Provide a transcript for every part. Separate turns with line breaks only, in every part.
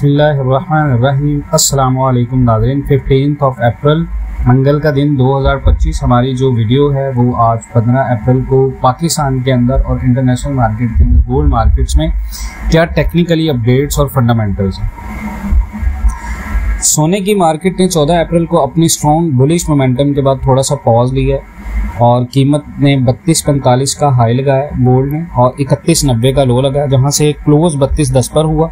बिस्मिल्लाहिर्रहमानिर्रहीम। अस्सलाम वालेकुम नाज़रीन। 15 अप्रैल मंगल का दिन 2025 हमारी जो वीडियो है वो आज 15 अप्रैल को पाकिस्तान के अंदर और इंटरनेशनल मार्केट के अंदर गोल्ड मार्केट्स में क्या टेक्निकली अपडेट्स और फंडामेंटल्स हैं। सोने की मार्केट ने 14 अप्रैल को अपनी स्ट्रॉन्ग बुलिश मोमेंटम के बाद थोड़ा सा पॉज लिया और कीमत ने 32.45 का हाई लगाया गोल्ड ने और 31.90 का लो लगाया, जहां से क्लोज 32.10 पर हुआ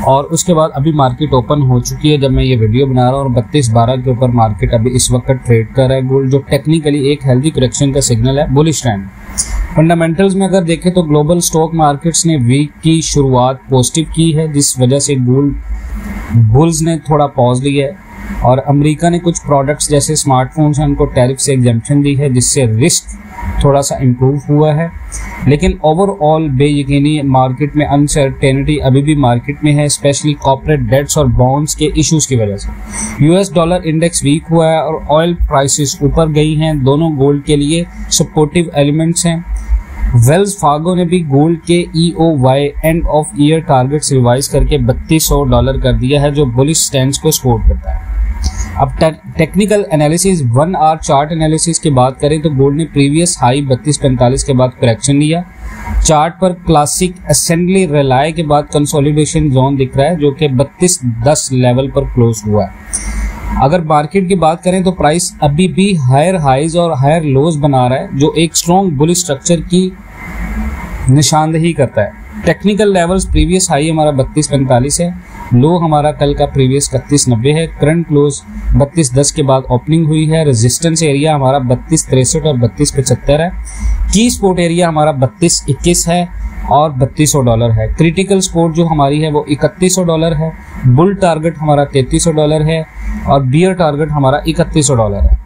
और उसके बाद अभी मार्केट ओपन हो चुकी है जब मैं ये वीडियो बना रहा हूँ और 32.12 के ऊपर मार्केट अभी इस वक्त ट्रेड कर रहा है गोल्ड, जो टेक्निकली एक हेल्दी करेक्शन का सिग्नल है बुलिश ट्रेंड। फंडामेंटल्स में अगर देखें तो ग्लोबल स्टॉक मार्केट्स ने वीक की शुरुआत पॉजिटिव की है, जिस वजह से गोल्ड बुल्स ने थोड़ा पॉज लिया है और अमेरिका ने कुछ प्रोडक्ट्स जैसे स्मार्टफोन्स हैं उनको टैरिफ से एग्जेम्पशन दी है, जिससे रिस्क थोड़ा सा इम्प्रूव हुआ है। लेकिन ओवरऑल बेयकीनी मार्केट में अनसर्टेनिटी अभी भी मार्केट में है, स्पेशली कॉर्पोरेट डेट्स और बॉन्ड्स के इश्यूज की वजह से। यूएस डॉलर इंडेक्स वीक हुआ है और ऑयल प्राइसेस ऊपर गई हैं, दोनों गोल्ड के लिए सपोर्टिव एलिमेंट्स हैं। वेल्स फार्गो ने भी गोल्ड के EOY end of year targets revise करके $3200 कर दिया है, जो बुलिश स्टैंड को सपोर्ट करता है। अब technical analysis 1 our chart analysis की बात करें तो गोल्ड ने प्रीवियस हाई 32.45 के बाद करेक्शन लिया। चार्ट पर क्लासिक असेंबली रिलाय के बाद कंसोलिडेशन जोन दिख रहा है जो कि 32.10 लेवल पर क्लोज हुआ है। अगर मार्केट की बात करें तो प्राइस अभी भी हायर हाइज और हायर लोज बना रहा है, जो एक स्ट्रॉन्ग बुलिश स्ट्रक्चर की निशानदेही करता है। टेक्निकल लेवल्स प्रीवियस हाई हमारा 32.45 है, लो हमारा कल का प्रीवियस 31.90 है, करंट क्लोज 32.10 के बाद ओपनिंग हुई है। रेजिस्टेंस एरिया हमारा 32.63 और 32.75 है। की सपोर्ट एरिया हमारा 32.21 है और $3200 है। क्रिटिकल सपोर्ट जो हमारी है वो $3100 है। बुल टारगेट हमारा $3300 है और बियर टारगेट हमारा $3100 है।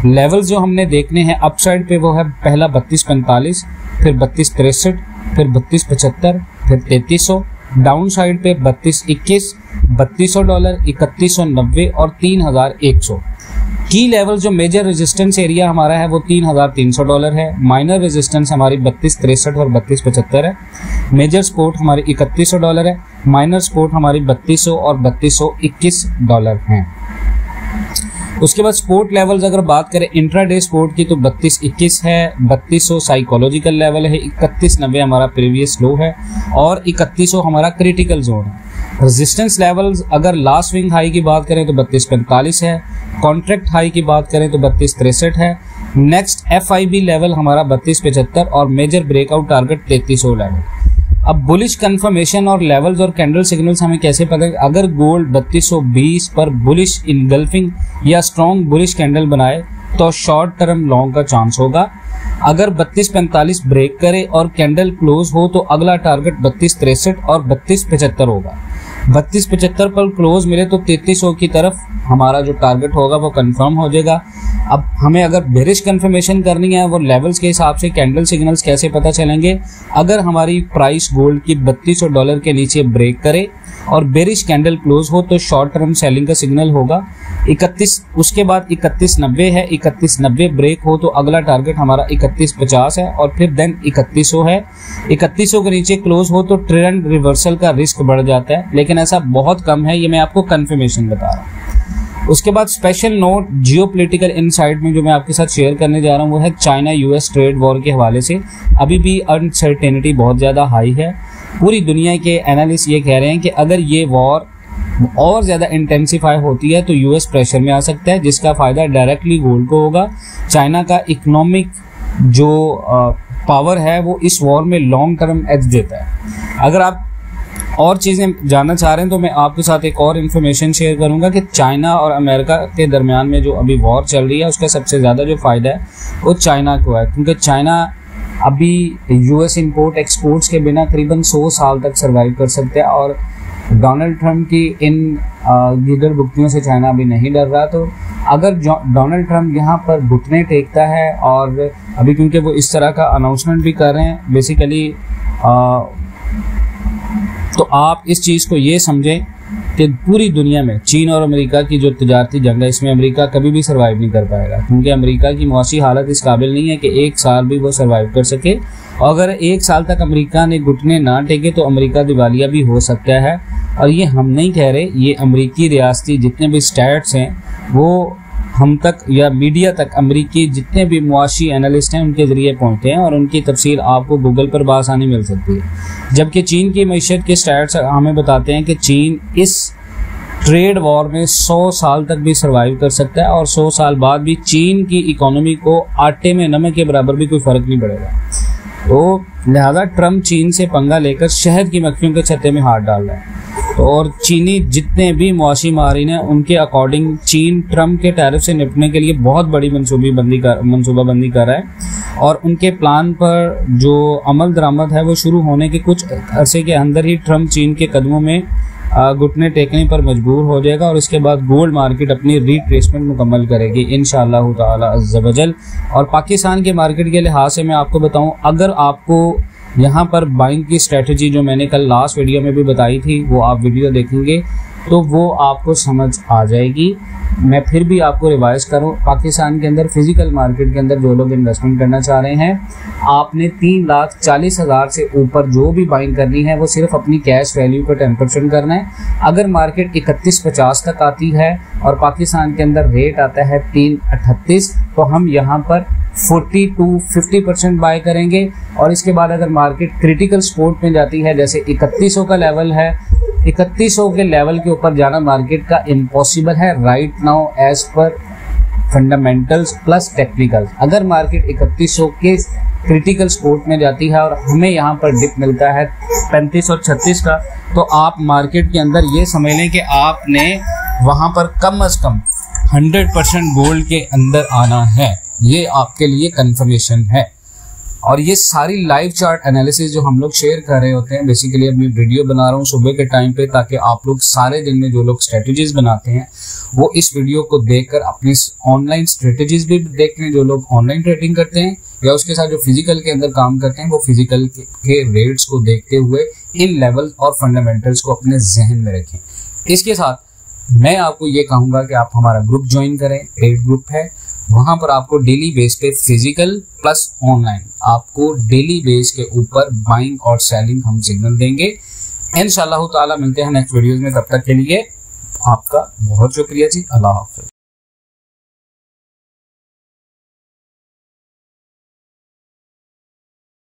लेवल्स जो हमने देखने हैं अपसाइड पे वो है पहला 32.45, फिर 32.63, फिर 32.75, फिर 3300। डाउन साइड पे 32.21, $3200, $3190 और 3100। की लेवल जो मेजर रेजिस्टेंस एरिया हमारा है वो $3300 है। माइनर रेजिस्टेंस हमारी 32.63 और 32.75 है। मेजर सपोर्ट हमारी $3100 है। माइनर सपोर्ट हमारी 3200 और $3221 हैं। उसके बाद सपोर्ट लेवल्स अगर बात करें इंट्राडे सपोर्ट की तो 32.21 है, 3200 साइकोलॉजिकल लेवल है, 3190 हमारा प्रीवियस लो है और 3100 हमारा क्रिटिकल जोन है। रेजिस्टेंस लेवल्स अगर लास्ट स्विंग हाई की बात करें तो 32.45 है, कॉन्ट्रैक्ट हाई की बात करें तो 32.63 है। नेक्स्ट FIB लेवल हमारा 32.75 और मेजर ब्रेकआउट टारगेट 3300 लेवल। अब बुलिश कंफर्मेशन और लेवल्स और कैंडल सिग्नल्स हमें कैसे पता है? अगर गोल्ड 3220 पर बुलिश इनगल्फिंग या स्ट्रॉन्ग बुलिश कैंडल बनाए तो शॉर्ट टर्म लॉन्ग का चांस होगा। अगर 32.45 ब्रेक करे और कैंडल क्लोज हो तो अगला टारगेट 32.63 और 32.75 होगा। 32.75 पर क्लोज मिले तो 3300 की तरफ हमारा जो टारगेट होगा वो कंफर्म हो जाएगा। अब हमें अगर बेरिश कंफर्मेशन करनी है वो लेवल्स के हिसाब से कैंडल सिग्नल्स कैसे पता चलेंगे? अगर हमारी प्राइस गोल्ड की $3200 के नीचे ब्रेक करे और बेरिश कैंडल क्लोज हो तो शॉर्ट टर्म सेलिंग का सिग्नल होगा। 31 उसके बाद 3190 है, 3190 ब्रेक हो तो अगला टारगेट हमारा 3150 है और फिर देन 3100 है। 3100 के नीचे क्लोज हो तो ट्रेंड रिवर्सल का रिस्क बढ़ जाता है, लेकिन ऐसा बहुत कम है, ये मैं आपको कंफर्मेशन बता रहा हूँ। उसके बाद स्पेशल नोट जियोपॉलिटिकल इनसाइट में जो मैं आपके साथ शेयर करने जा रहा हूँ वो है चाइना US ट्रेड वॉर के हवाले से। अभी भी अनसर्टेनिटी बहुत ज़्यादा हाई है। पूरी दुनिया के एनालिस्ट ये कह रहे हैं कि अगर ये वॉर और ज़्यादा इंटेंसिफाई होती है तो US प्रेशर में आ सकता है, जिसका फ़ायदा डायरेक्टली गोल्ड को होगा। चाइना का इकोनॉमिक जो पावर है वो इस वॉर में लॉन्ग टर्म एज देता है। अगर आप और चीज़ें जानना चाह रहे हैं तो मैं आपके साथ एक और इन्फॉर्मेशन शेयर करूंगा कि चाइना और अमेरिका के दरमियान में जो अभी वॉर चल रही है उसका सबसे ज़्यादा जो फ़ायदा है वो चाइना को है, क्योंकि चाइना अभी US इंपोर्ट एक्सपोर्ट्स के बिना करीबन 100 साल तक सर्वाइव कर सकते हैं और डोनाल्ड ट्रंप की इन गिदड़ बुक्तियों से चाइना अभी नहीं डर रहा। तो अगर डोनाल्ड ट्रंप यहाँ पर घुटने टेकता है और अभी क्योंकि वो इस तरह का अनाउंसमेंट भी कर रहे हैं बेसिकली, तो आप इस चीज़ को ये समझें कि पूरी दुनिया में चीन और अमेरिका की जो तजारती जंग है इसमें अमेरिका कभी भी सर्वाइव नहीं कर पाएगा, क्योंकि अमेरिका की मुआशी हालत इस काबिल नहीं है कि एक साल भी वो सर्वाइव कर सके। और अगर एक साल तक अमेरिका ने घुटने ना टेके तो अमेरिका दिवालिया भी हो सकता है। और ये हम नहीं कह रहे, ये अमेरिकी रियासती जितने भी स्टैट्स हैं वो हम तक या मीडिया तक अमेरिकी जितने भी मुआशी एनालिस्ट हैं उनके ज़रिए पहुँचते हैं और उनकी तफसील आपको गूगल पर बासानी मिल सकती है। जबकि चीन की मईशत के स्टैट्स हमें बताते हैं कि चीन इस ट्रेड वॉर में 100 साल तक भी सर्वाइव कर सकता है और 100 साल बाद भी चीन की इकोनॉमी को आटे में नमक के बराबर भी कोई फ़र्क नहीं पड़ेगा। तो लिहाजा ट्रम्प चीन से पंगा लेकर शहद की मक्खियों के छत्ते में हाथ डाल रहा है। तो और चीनी जितने भी मुआशी माहिरीन हैं उनके अकॉर्डिंग चीन ट्रम्प के टैरिफ से निपटने के लिए बहुत बड़ी मनसूबाबंदी कर रहा है और उनके प्लान पर जो अमल दरामद है वो शुरू होने के कुछ अरसे के अंदर ही ट्रम्प चीन के कदमों में घुटने टेकने पर मजबूर हो जाएगा और इसके बाद गोल्ड मार्केट अपनी रिट्रेसमेंट मुकम्मल करेगी इंशाअल्लाह ताला अज़्ज़ वजल। और पाकिस्तान के मार्केट के लिहाज से मैं आपको बताऊं, अगर आपको यहाँ पर बाइंग की स्ट्रेटजी जो मैंने कल लास्ट वीडियो में भी बताई थी वो आप वीडियो देखेंगे तो वो आपको समझ आ जाएगी। मैं फिर भी आपको रिवाइज करूं, पाकिस्तान के अंदर फिजिकल मार्केट के अंदर जो लोग इन्वेस्टमेंट करना चाह रहे हैं, आपने 3,40,000 से ऊपर जो भी बाइंग करनी है वो सिर्फ अपनी कैश वैल्यू का 10% करना है। अगर मार्केट 3150 तक आती है और पाकिस्तान के अंदर रेट आता है 338 तो हम यहाँ पर 40 to 50% बाय करेंगे। और इसके बाद अगर मार्केट क्रिटिकल सपोर्ट में जाती है, जैसे 3100 का लेवल है, 3100 के लेवल के ऊपर जाना मार्केट का इम्पॉसिबल है right now as per fundamentals plus technical. अगर मार्केट 3100 के क्रिटिकल सपोर्ट में जाती है और हमें यहाँ पर डिप मिलता है 35 और 36 का, तो आप मार्केट के अंदर ये समझ लें कि आपने वहाँ पर कम से कम 100% गोल्ड के अंदर आना है। ये आपके लिए कंफर्मेशन है। और ये सारी लाइव चार्ट एनालिसिस जो हम लोग शेयर कर रहे होते हैं, बेसिकली मैं वीडियो बना रहा हूँ सुबह के टाइम पे, ताकि आप लोग सारे दिन में जो लोग स्ट्रेटजीज बनाते हैं वो इस वीडियो को देखकर अपनी ऑनलाइन स्ट्रेटजीज भी देख लें। जो लोग ऑनलाइन ट्रेडिंग करते हैं या उसके साथ जो फिजिकल के अंदर काम करते हैं वो फिजिकल के रेट्स को देखते हुए इन लेवल और फंडामेंटल्स को अपने जहन में रखें। इसके साथ मैं आपको ये कहूँगा कि आप हमारा ग्रुप ज्वाइन करें, पेड ग्रुप है, वहां पर आपको डेली बेस पे फिजिकल प्लस ऑनलाइन आपको डेली बेस के ऊपर बाइंग और सेलिंग हम सिग्नल देंगे इंशाअल्लाह ताला। मिलते हैं नेक्स्ट वीडियोस में, तब तक के लिए आपका बहुत शुक्रिया जी, अल्लाह हाफ़िज़।